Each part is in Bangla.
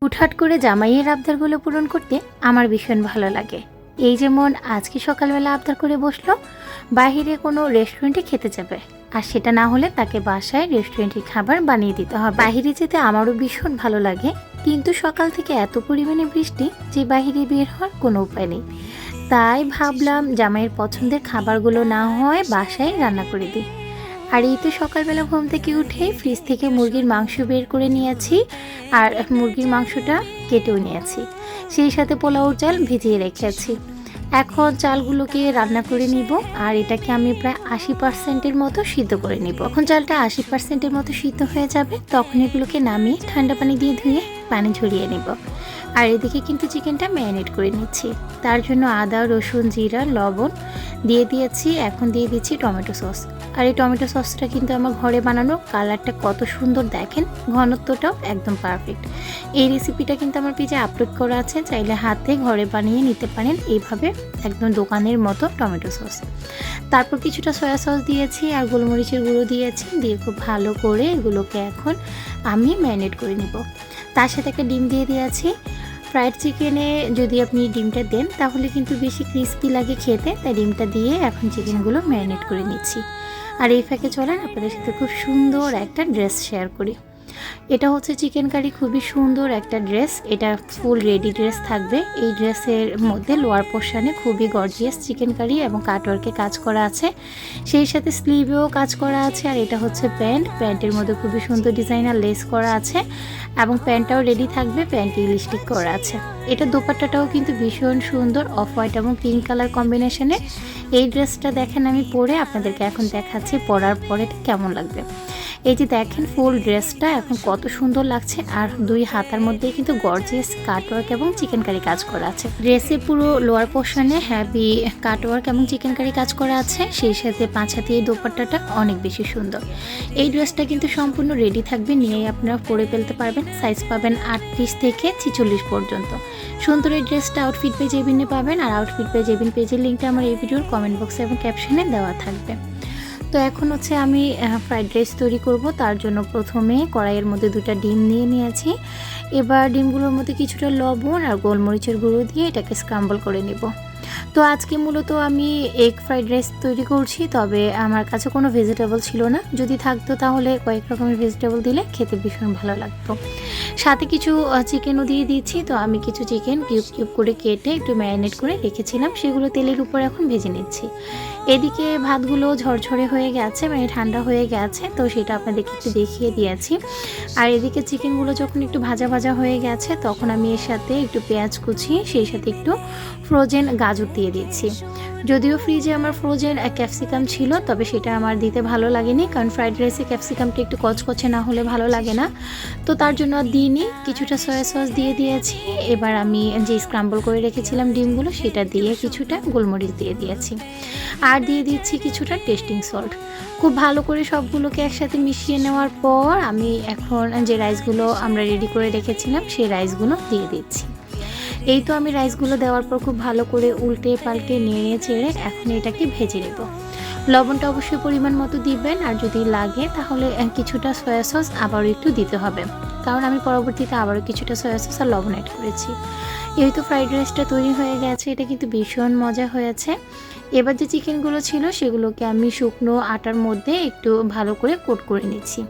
হুটহাট করে জামাইয়ের আবদারগুলো পূরণ করতে আমার ভীষণ ভালো লাগে। এই যেমন আজকে সকালবেলা আবদার করে বসলো বাইরে কোনো রেস্টুরেন্টে খেতে যাবে, আর সেটা না হলে তাকে বাসায় রেস্টুরেন্টের খাবার বানিয়ে দিতে হবে। বাইরে যেতে আমারও ভীষণ ভালো লাগে, কিন্তু সকাল থেকে এত পরিমাণে বৃষ্টি যে বাইরে বের হওয়ার কোনো উপায় নেই। তাই ভাবলাম জামাইয়ের পছন্দের খাবারগুলো না হয় বাসায় রান্না করে দিই। আর এই তো সকালবেলা ঘুম থেকে উঠে ফ্রিজ থেকে মুরগির মাংস বের করে নিয়েছি, আর মুরগির মাংসটা কেটেও নিয়েছি, সেই সাথে পোলাওর চাল ভিজিয়ে রেখেছি। এখন চালগুলোকে রান্না করে নিব, আর এটাকে আমি প্রায় 80%-এর মতো সিদ্ধ করে নিব। এখন চালটা 80%-এর মতো সিদ্ধ হয়ে যাবে, তখন এগুলোকে নামিয়ে ঠান্ডা পানি দিয়ে ধুয়ে পানি ঝরিয়ে নিব। আর এদিকে কিন্তু চিকেনটা ম্যারিনেট করে নিচ্ছি। তার জন্য আদা, রসুন, জিরা, লবণ দিয়ে দিয়েছি। এখন দিয়ে দিচ্ছি টমেটো সস। আর এই টমেটো সসটা কিন্তু আমার ঘরে বানানো, কালারটা কত সুন্দর দেখেন, ঘনত্বটাও একদম পারফেক্ট। এই রেসিপিটা কিন্তু আমার পেজে আপলোড করা আছে, চাইলে হাতে ঘরে বানিয়ে নিতে পারেন এইভাবে একদম দোকানের মতো টমেটো সস। তারপর কিছুটা সয়া সস দিয়েছি আর গোলমরিচের গুঁড়ো দিয়েছি, দিয়ে খুব ভালো করে এগুলোকে এখন আমি ম্যারিনেট করে নিব। তার সাথে একটা ডিম দিয়ে দিয়েছি। ফ্রাইড চিকেনে যদি আপনি ডিমটা দেন তাহলে কিন্তু বেশি ক্রিস্পি লাগে খেতে, তাই ডিমটা দিয়ে এখন চিকেনগুলো ম্যারিনেট করে নিচ্ছি। আর এই ফাঁকে চলেন আপনাদের সাথে খুব সুন্দর একটা ড্রেস শেয়ার করি। এটা হচ্ছে চিকেন কারি, খুবই সুন্দর একটা ড্রেস। এটা ফুল রেডি ড্রেস থাকবে। এই ড্রেসের মধ্যে লোয়ার পোর্শনে খুবই গর্জিয়াস চিকেন কারি এবং কাটওয়ার্কে কাজ করা আছে, সেই সাথে স্লিভেও কাজ করা আছে। আর এটা হচ্ছে প্যান্টের মধ্যে খুবই সুন্দর ডিজাইনার লেস করা আছে এবং প্যান্টটাও রেডি থাকবে, প্যান্ট ইলাস্টিক করা আছে। এটা দোপাট্টাটাও কিন্তু ভীষণ সুন্দর, অফ হোয়াইট এবং পিঙ্ক কালার কম্বিনেশনে। এই ড্রেসটা দেখেন আমি পরে আপনাদেরকে এখন দেখাচ্ছি পরার পরে কেমন লাগবে। এই যে দেখেন ফুল ড্রেসটা এখন কত সুন্দর লাগছে, আর দুই হাতার মধ্যে কিন্তু গর্জিয়াস কাটওয়ার্ক এবং চিকেন কারি কাজ করা আছে। ড্রেসে পুরো লোয়ার পোর্শনে হ্যাভি কাটওয়ার্ক এবং চিকেন কারি কাজ করা আছে, সেই সাথে পাঁচ হাতে এই দোপাট্টাটা অনেক বেশি সুন্দর। এই ড্রেসটা কিন্তু সম্পূর্ণ রেডি থাকবে, নিয়েই আপনারা পরে ফেলতে পারবেন। সাইজ পাবেন 38 থেকে 46 পর্যন্ত। সুন্দর এই ড্রেসটা আউটফিট পেজ এভিনে পাবেন, আর আউটফিট পেজ এভিন পেজের লিঙ্কটা আমার এই ভিডিওর কমেন্ট বক্সে এবং ক্যাপশনে দেওয়া থাকবে। তো এখন হচ্ছে আমি ফ্রাইড রাইস তৈরি করব। তার জন্য প্রথমে কড়াইয়ের মধ্যে 2টা ডিম নিয়ে নিয়েছি। এবার ডিমগুলোর মধ্যে কিছুটা লবণ আর গোলমরিচের গুঁড়ো দিয়ে এটাকে স্ক্রাম্বল করে নেব। তো আজকে মূলত আমি এগ ফ্রাইড রাইস তৈরি করছি, তবে আমার কাছে কোনো ভেজিটেবল ছিল না। যদি থাকতো তাহলে কয়েক রকমের ভেজিটেবল দিলে খেতে ভীষণ ভালো লাগতো। সাথে কিছু চিকেনও দিয়ে দিচ্ছি। তো আমি কিছু চিকেন কিউব কিউব করে কেটে একটু ম্যারিনেট করে রেখেছিলাম, সেগুলো তেলের উপর এখন ভেজে নিচ্ছি। এদিকে ভাতগুলো ঝরঝরে হয়ে গেছে, মানে ঠান্ডা হয়ে গেছে, তো সেটা আপনাদেরকে একটু দেখিয়ে দিয়েছি। আর এদিকে চিকেনগুলো যখন একটু ভাজা ভাজা হয়ে গেছে, তখন আমি এর সাথে একটু পেঁয়াজ কুচি, সেই সাথে একটু ফ্রোজেন গাজর দিয়ে দিচ্ছি। যদিও ফ্রিজে আমার ফ্রোজেন ক্যাপসিকাম ছিল, তবে সেটা আমার দিতে ভালো লাগেনি, কারণ ফ্রাইড রাইসে ক্যাপসিকামটা একটু কচকচে না হলে ভালো লাগে না। তো তার জন্য আর দিইনি। কিছুটা সয়া সস দিয়ে দিয়েছি। এবার আমি যে স্ক্রাম্বল করে রেখেছিলাম ডিমগুলো, সেটা দিয়ে কিছুটা গোলমরিচ দিয়ে দিয়েছি, আর দিয়ে দিচ্ছি কিছুটা টেস্টিং সল্ট। খুব ভালো করে সবগুলোকে একসাথে মিশিয়ে নেওয়ার পর আমি এখন যে রাইসগুলো আমরা রেডি করে রেখেছিলাম সেই রাইসগুলো দিয়ে দিচ্ছি। এই তো আমি রাইসগুলো দেওয়ার পর খুব ভালো করে উল্টে পাল্টে নেড়ে চেড়ে এখন এটাকে ভেজে নেব। লবণটা অবশ্যই পরিমাণ মতো দিবেন, আর যদি লাগে তাহলে কিছুটা সয়া সস আবারও একটু দিতে হবে, কারণ আমি পরবর্তীতে আবারও কিছুটা সয়া সস আর লবণ অ্যাড করেছি। এই তো ফ্রাইড রাইসটা তৈরি হয়ে গেছে, এটা কিন্তু ভীষণ মজা হয়েছে। এবার যে চিকেনগুলো ছিল সেগুলোকে আমি শুকনো আটার মধ্যে একটু ভালো করে কোট করে নিচ্ছি।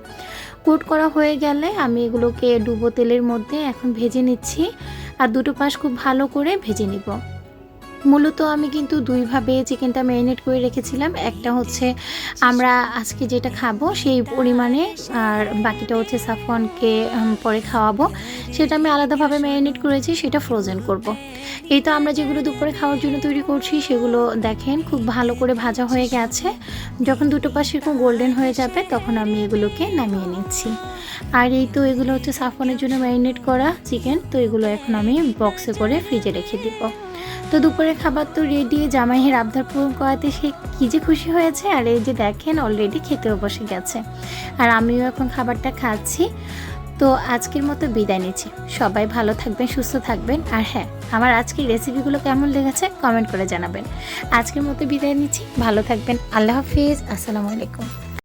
কোট করা হয়ে গেলে আমি এগুলোকে ডুবো তেলের মধ্যে এখন ভেজে নিচ্ছি, আর দুটো পাশ খুব ভালো করে ভেজে নিব। মূলত আমি কিন্তু দুইভাবে চিকেনটা ম্যারিনেট করে রেখেছিলাম, একটা হচ্ছে আমরা আজকে যেটা খাবো সেই পরিমাণে, আর বাকিটা হচ্ছে সাফওয়ানকে পরে খাওয়াবো, সেটা আমি আলাদাভাবে ম্যারিনেট করেছি, সেটা ফ্রোজেন করব। এই তো আমরা যেগুলো দুপুরে খাওয়ার জন্য তৈরি করছি সেগুলো দেখেন খুব ভালো করে ভাজা হয়ে গেছে। যখন দুটো পাশে এরকম গোল্ডেন হয়ে যাবে তখন আমি এগুলোকে নামিয়ে নিচ্ছি। আর এই তো এগুলো হচ্ছে সাফওয়ানের জন্য ম্যারিনেট করা চিকেন। তো এগুলো এখন আমি বক্সে করে ফ্রিজে রেখে দিব। তো দুপুরের খাবার তো রেডি, জামাইয়ের আবদার পূরণ করাতে সে কী যে খুশি হয়েছে। আর এই যে দেখেন অলরেডি খেতেও বসে গেছে, আর আমিও এখন খাবারটা খাচ্ছি। তো আজকের মতো বিদায় নিচ্ছি। সবাই ভালো থাকবেন, সুস্থ থাকবেন, আর হ্যাঁ, আমার আজকের রেসিপিগুলো কেমন লেগেছে কমেন্ট করে জানাবেন। আজকের মতো বিদায় নিচ্ছি, ভালো থাকবেন, আল্লাহ হাফিজ, আসসালামু আলাইকুম।